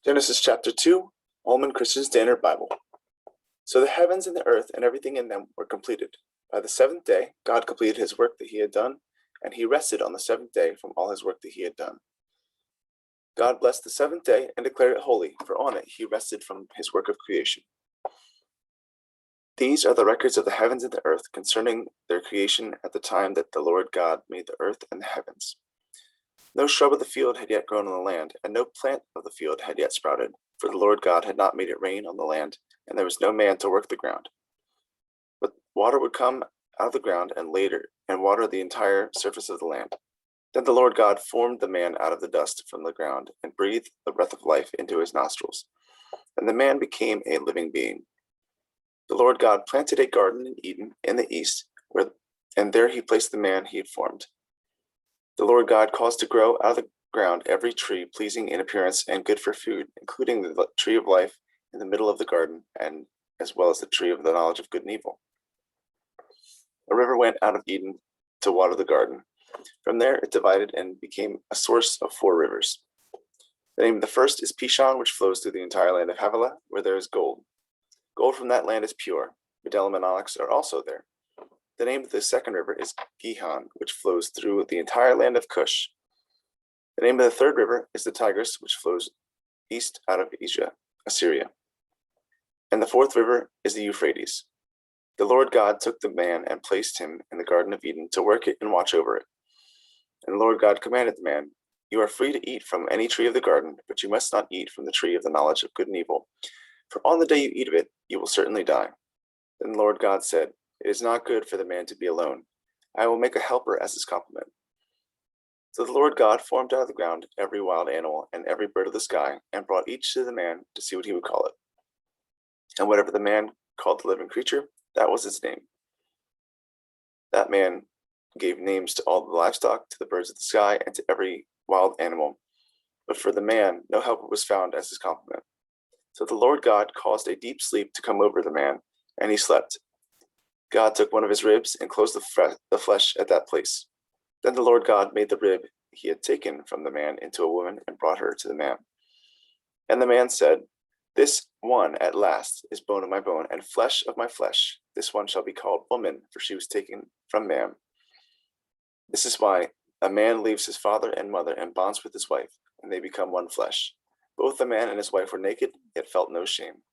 Genesis chapter 2, Holman Christian Standard Bible. So the heavens and the earth and everything in them were completed. By the seventh day, God completed his work that he had done, and he rested on the seventh day from all his work that he had done. God blessed the seventh day and declared it holy, for on it he rested from his work of creation. These are the records of the heavens and the earth concerning their creation at the time that the Lord God made the earth and the heavens. No shrub of the field had yet grown on the land, and no plant of the field had yet sprouted, for the Lord God had not made it rain on the land, and there was no man to work the ground. But water would come out of the ground and water the entire surface of the land. Then the Lord God formed the man out of the dust from the ground, and breathed the breath of life into his nostrils, and the man became a living being. The Lord God planted a garden in Eden in the east, and there he placed the man he had formed. The Lord God caused to grow out of the ground every tree pleasing in appearance and good for food, including the tree of life in the middle of the garden, and as well as the tree of the knowledge of good and evil. A river went out of Eden to water the garden. From there it divided and became a source of 4 rivers. The name of the first is Pishon, which flows through the entire land of Havilah, where there is gold. Gold from that land is pure. Bdellium and onyx are also there. The name of the second river is Gihon, which flows through the entire land of Cush. The name of the third river is the Tigris, which flows east out of Assyria. And the fourth river is the Euphrates. The Lord God took the man and placed him in the Garden of Eden to work it and watch over it. And the Lord God commanded the man, "You are free to eat from any tree of the garden, but you must not eat from the tree of the knowledge of good and evil. For on the day you eat of it, you will certainly die." Then the Lord God said, "It is not good for the man to be alone. I will make a helper as his complement." So the Lord God formed out of the ground every wild animal and every bird of the sky, and brought each to the man to see what he would call it. And whatever the man called the living creature, that was its name. That man gave names to all the livestock, to the birds of the sky, and to every wild animal. But for the man, no helper was found as his complement. So the Lord God caused a deep sleep to come over the man, and he slept. God took one of his ribs and closed the flesh at that place. Then the Lord God made the rib he had taken from the man into a woman and brought her to the man. And the man said, "This one at last is bone of my bone and flesh of my flesh. This one shall be called woman, for she was taken from man." This is why a man leaves his father and mother and bonds with his wife, and they become one flesh. Both the man and his wife were naked, yet felt no shame.